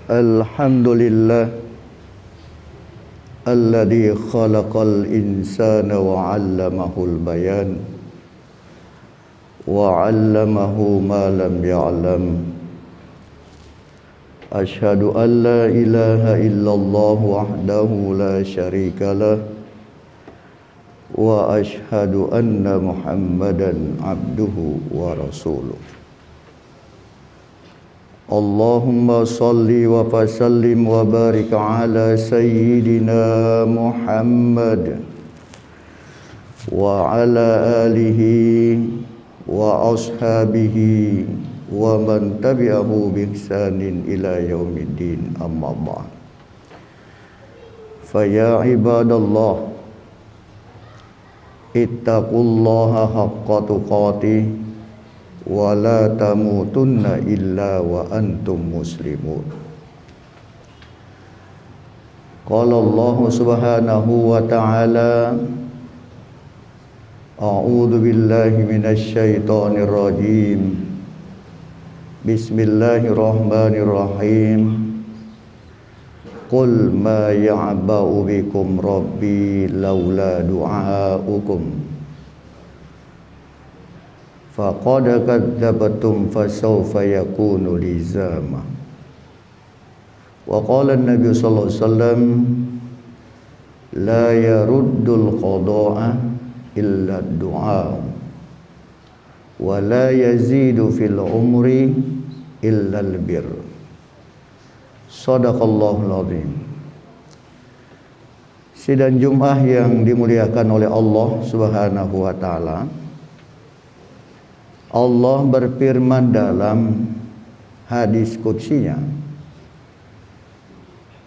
Alhamdulillah alladzi khalaqal insana wa 'allamahul bayan wa 'allamahu ma lam ya'lam. Asyhadu an la ilaha illallah wahdahu la syarika lah wa asyhadu anna Muhammadan abduhu wa rasuluh. Allahumma salli wa sallim wa barik ala sayyidina Muhammad wa ala alihi wa ashabihi wa man tabi'ahu bi ihsanin ila yaumiddin, amma ba'd. Fa ya ibadallah, ittaqullaha haqqa tuqatih wa la tamutunna illa wa antum muslimun. Qala Allah subhanahu wa ta'ala, a'udzu billahi minasy syaithanir rajim. Bismillahirrahmanirrahim. Qul ma ya'ba'u bikum rabbi laula du'aukum faqad kadzdzabtum fasawfa yakunu lizama. Wa qala an-nabiy sallallahu alaihi wasallam, la yaruddul qada'a illa ad-du'a wa la yazidu fil umri illa al-birr. Shadaqallahul azim. Sidang Jumat yang dimuliakan oleh Allah Subhanahu wa taala, Allah berfirman dalam hadis qudsinya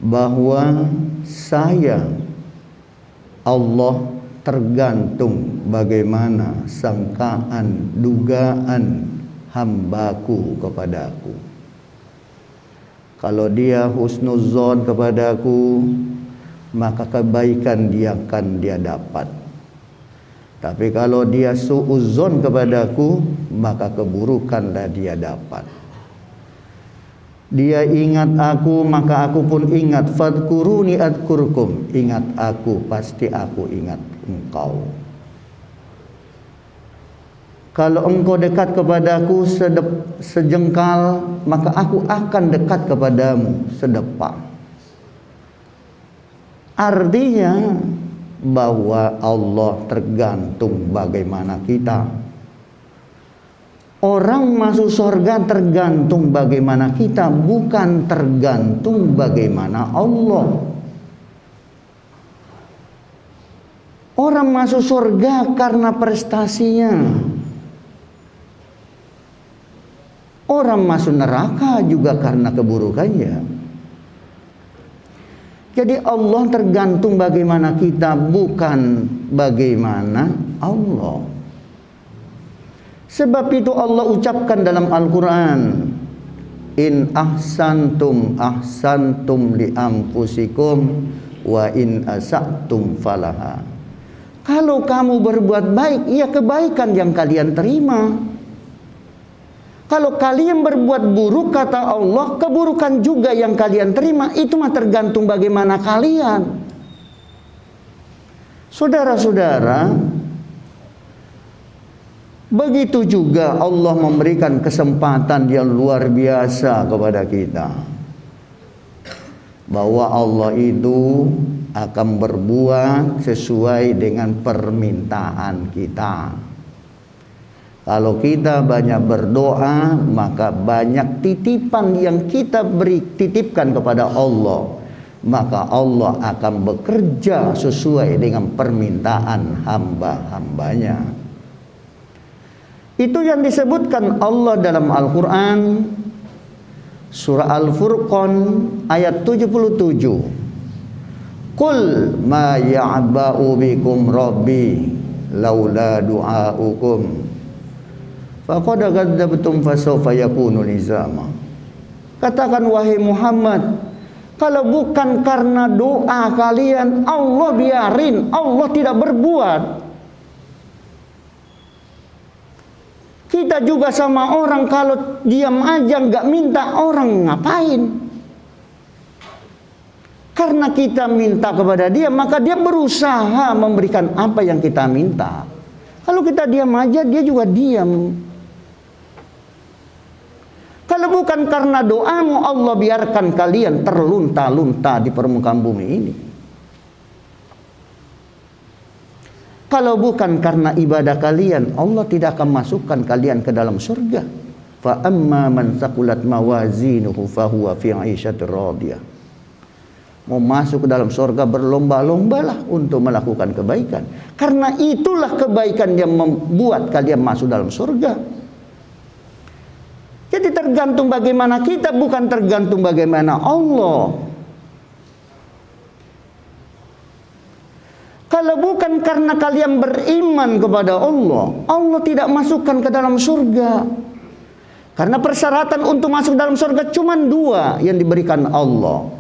bahwa saya, Allah, tergantung bagaimana sangkaan, dugaan hambaku kepadaku. Kalau dia husnuzon kepadaku, maka kebaikan dia dapat. Tapi kalau dia su'uzzon kepadaku, maka keburukanlah dia dapat. Dia ingat aku, maka aku pun ingat. Fadkuruni adkurkum. Ingat aku, pasti aku ingat engkau. Kalau engkau dekat kepadaku sejengkal, maka aku akan dekat kepadamu sedepak. Artinya bahwa Allah tergantung bagaimana kita. Orang masuk surga tergantung bagaimana kita, bukan tergantung bagaimana Allah. Orang masuk surga karena prestasinya. Orang masuk neraka juga karena keburukannya. Jadi Allah tergantung bagaimana kita, bukan bagaimana Allah. Sebab itu Allah ucapkan dalam Al-Quran, in ahsantum ahsantum li anfusikum wa in asa'tum falaha. Kalau kamu berbuat baik, ya kebaikan yang kalian terima. Kalau kalian berbuat buruk, kata Allah, keburukan juga yang kalian terima. Itu mah tergantung bagaimana kalian. Saudara-saudara, begitu juga Allah memberikan kesempatan yang luar biasa kepada kita, bahwa Allah itu akan berbuat sesuai dengan permintaan kita. Kalau kita banyak berdoa, maka banyak titipan yang kita titipkan kepada Allah, maka Allah akan bekerja sesuai dengan permintaan hamba-hambanya. Itu yang disebutkan Allah dalam Al-Quran, surah Al-Furqan ayat 77. Qul ma ya'ba'u bikum rabbi laula du'aukum faqad kadzdzabtum fasawfa yakunu lizama. Katakan wahai Muhammad, kalau bukan karena doa kalian, Allah biarin, Allah tidak berbuat. Kita juga sama orang, kalau diam aja nggak minta, orang ngapain? Karena kita minta kepada dia, maka dia berusaha memberikan apa yang kita minta. Kalau kita diam aja, dia juga diam. Kalau bukan karena doamu, Allah biarkan kalian terlunta-lunta di permukaan bumi ini. Kalau bukan karena ibadah kalian, Allah tidak akan masukkan kalian ke dalam surga. Fa amma man thaqulat mawazinuhu fahuwa fi 'ishatir radiyah. Mau masuk ke dalam surga, berlomba-lombalah untuk melakukan kebaikan. Karena itulah kebaikan yang membuat kalian masuk dalam surga. Jadi tergantung bagaimana kita, bukan tergantung bagaimana Allah. Kalau bukan karena kalian beriman kepada Allah, Allah tidak masukkan ke dalam surga. Karena persyaratan untuk masuk dalam surga cuma 2 yang diberikan Allah.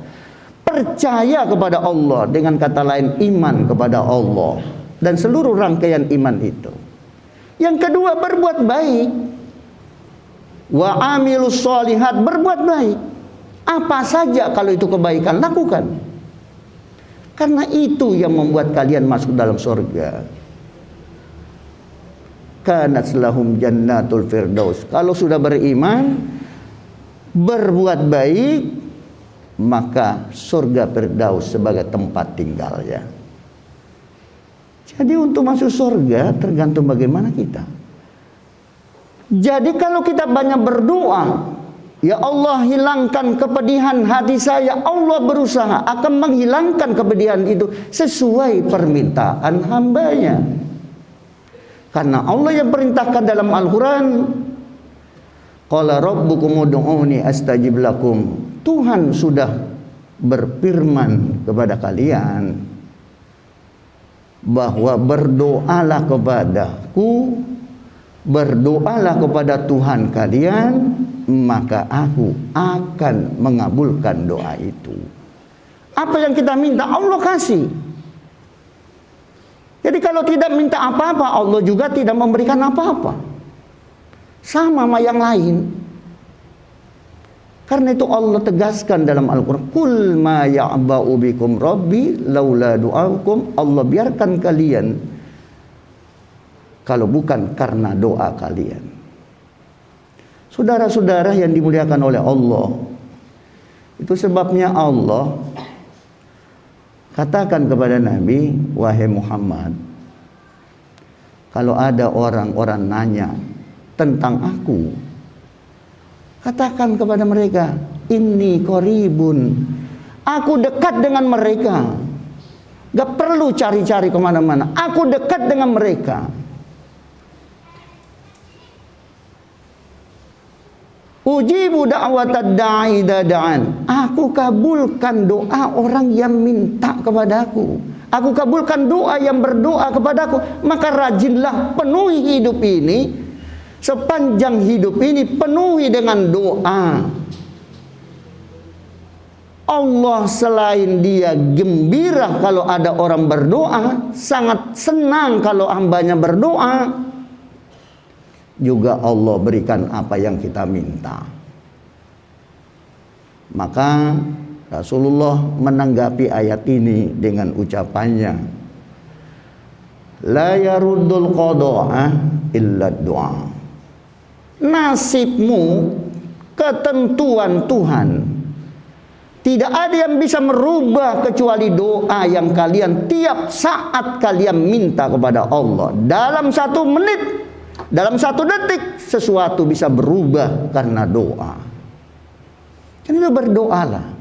Percaya kepada Allah, dengan kata lain iman kepada Allah, dan seluruh rangkaian iman itu. Yang kedua, berbuat baik. Wa amilus sholihat, berbuat baik. Apa saja kalau itu kebaikan, lakukan. Karena itu yang membuat kalian masuk dalam surga. Kanat lahum jannatul firdaus. Kalau sudah beriman, berbuat baik, maka surga firdaus sebagai tempat tinggalnya. Jadi untuk masuk surga tergantung bagaimana kita. Jadi kalau kita banyak berdoa, ya Allah hilangkan kepedihan hati saya, Allah berusaha akan menghilangkan kepedihan itu sesuai permintaan hambanya. Karena Allah yang perintahkan dalam Al-Quran, qala rabbukum ud'uni astajib lakum. Tuhan sudah berfirman kepada kalian bahwa berdoalah kepadaku, berdoalah kepada Tuhan kalian, maka aku akan mengabulkan doa itu. Apa yang kita minta Allah kasih. Jadi kalau tidak minta apa-apa, Allah juga tidak memberikan apa-apa. Sama yang lain. Karena itu Allah tegaskan dalam Al-Quran, Qul ma ya'ba'u bikum rabbi laula du'aukum. Allah biarkan kalian kalau bukan karena doa kalian. Saudara-saudara yang dimuliakan oleh Allah, itu sebabnya Allah katakan kepada Nabi, wahai Muhammad, kalau ada orang-orang nanya tentang aku, katakan kepada mereka, inni qaribun, aku dekat dengan mereka. Gak perlu cari-cari kemana-mana, aku dekat dengan mereka. Ujibu da'watad da'i idza da'an. Aku kabulkan doa orang yang minta kepadaku. Aku kabulkan doa yang berdoa kepadaku. Maka rajinlah, penuhi hidup ini, sepanjang hidup ini penuhi dengan doa. Allah selain dia gembira kalau ada orang berdoa, sangat senang kalau hambanya berdoa, juga Allah berikan apa yang kita minta. Maka Rasulullah menanggapi ayat ini dengan ucapannya, la yaruddul qada'a illa du'a. Nasibmu, ketentuan Tuhan, tidak ada yang bisa merubah kecuali doa yang kalian tiap saat kalian minta kepada Allah. Dalam 1 menit, dalam 1 detik, sesuatu bisa berubah karena doa. Jadi itu berdoalah.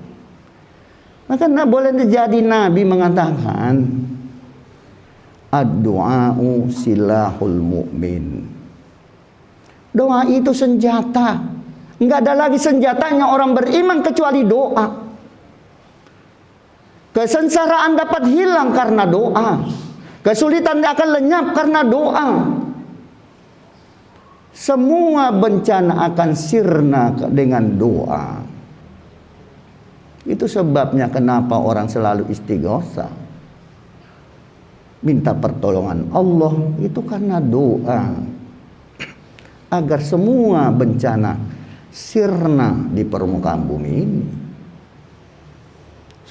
Maka tidak boleh terjadi Nabi mengatakan, ad-du'a'u silahul mu'min. Doa itu senjata. Enggak ada lagi senjatanya orang beriman kecuali doa. Kesengsaraan dapat hilang karena doa. Kesulitan akan lenyap karena doa. Semua bencana akan sirna dengan doa. Itu sebabnya kenapa orang selalu istighosah, minta pertolongan Allah, itu karena doa, agar semua bencana sirna di permukaan bumi ini.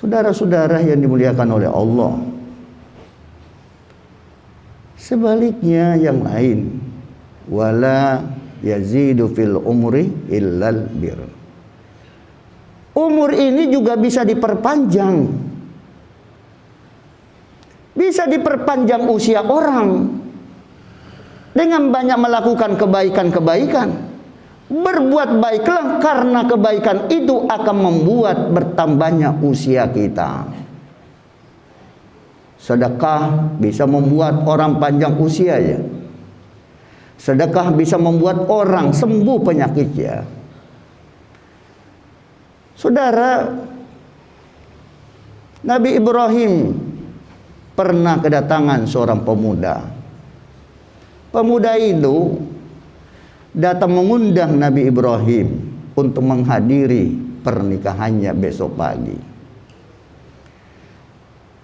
Saudara-saudara yang dimuliakan oleh Allah, sebaliknya yang lain, wala yazidu fil umri illal bir. Umur ini juga bisa diperpanjang. Bisa diperpanjang usia orang dengan banyak melakukan kebaikan-kebaikan. Berbuat baiklah, karena kebaikan itu akan membuat bertambahnya usia kita. Sedekah bisa membuat orang panjang usia ya. Sedekah bisa membuat orang sembuh penyakitnya. Saudara, Nabi Ibrahim pernah kedatangan seorang pemuda. Pemuda itu datang mengundang Nabi Ibrahim untuk menghadiri pernikahannya besok pagi.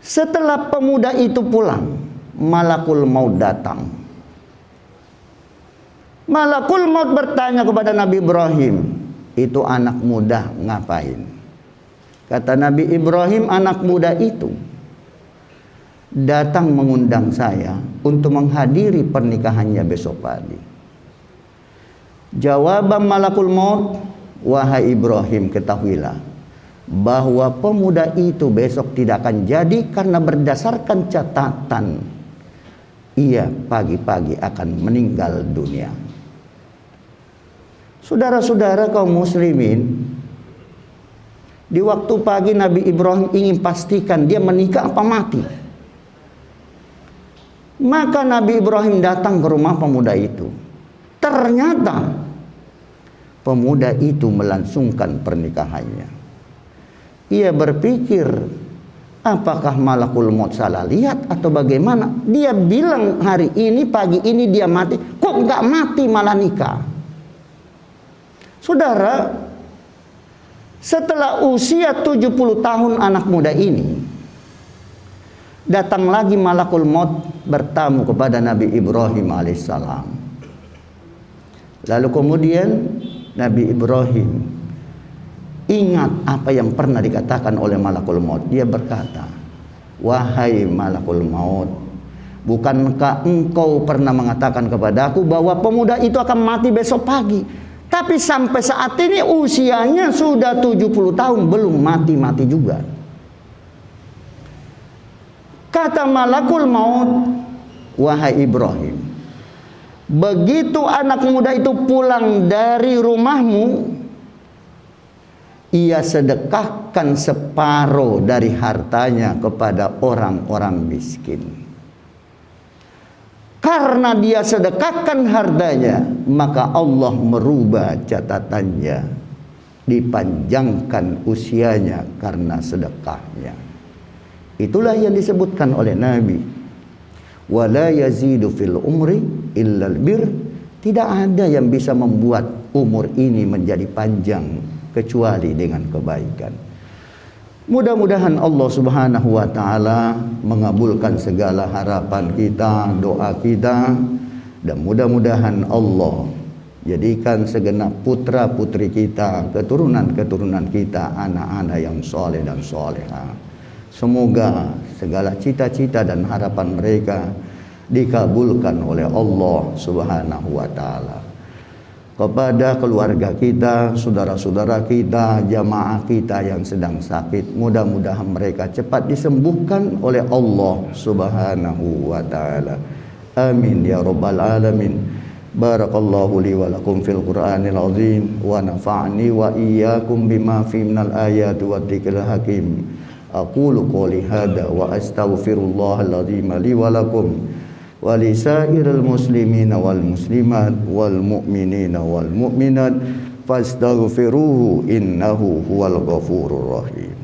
Setelah pemuda itu pulang, malakul maut datang. Malakul maut bertanya kepada Nabi Ibrahim, itu anak muda ngapain? Kata Nabi Ibrahim, anak muda itu datang mengundang saya untuk menghadiri pernikahannya besok pagi. Jawaban malakul maut, wahai Ibrahim, ketahuilah bahwa pemuda itu besok tidak akan jadi, karena berdasarkan catatan ia pagi-pagi akan meninggal dunia. Saudara-saudara kaum muslimin, di waktu pagi Nabi Ibrahim ingin pastikan dia menikah apa mati. Maka Nabi Ibrahim datang ke rumah pemuda itu. Ternyata pemuda itu melangsungkan pernikahannya. Ia berpikir, apakah malakul maut salah lihat atau bagaimana? Dia bilang hari ini, pagi ini dia mati, kok nggak mati malah nikah? Saudara, setelah usia 70 tahun anak muda ini, datang lagi malakul maut bertamu kepada Nabi Ibrahim alaihissalam. Lalu kemudian Nabi Ibrahim ingat apa yang pernah dikatakan oleh malakul maut. Dia berkata, wahai malakul maut, bukankah engkau pernah mengatakan kepadaku bahwa pemuda itu akan mati besok pagi? Tapi sampai saat ini usianya sudah 70 tahun belum mati-mati juga. Kata malakul maut, wahai Ibrahim, begitu anak muda itu pulang dari rumahmu, ia sedekahkan separuh dari hartanya kepada orang-orang miskin. Karena dia sedekahkan hartanya, maka Allah merubah catatannya, dipanjangkan usianya karena sedekahnya. Itulah yang disebutkan oleh Nabi, wala yazidu fil umri illal bir. Tidak ada yang bisa membuat umur ini menjadi panjang kecuali dengan kebaikan. Mudah-mudahan Allah Subhanahu wa taala mengabulkan segala harapan kita, doa kita, dan mudah-mudahan Allah jadikan segenap putra-putri kita, keturunan-keturunan kita, anak-anak yang soleh dan soleha. Semoga segala cita-cita dan harapan mereka dikabulkan oleh Allah Subhanahu wa taala. Kepada keluarga kita, saudara-saudara kita, jamaah kita yang sedang sakit, mudah-mudahan mereka cepat disembuhkan oleh Allah Subhanahu wa taala. Amin ya rabbal alamin. Barakallahu li wa lakum fil Qur'anil azim wa nafa'ni wa iyyakum bima fi minal ayati wa dzikril hakim. Aqulu qouli hadza wa astaghfirullahal azim li wa lakum wa lisairil muslimina wal muslimat wal mu'minina wal mu'minat fastaghfiruhu innahu huwal ghafurur rahim.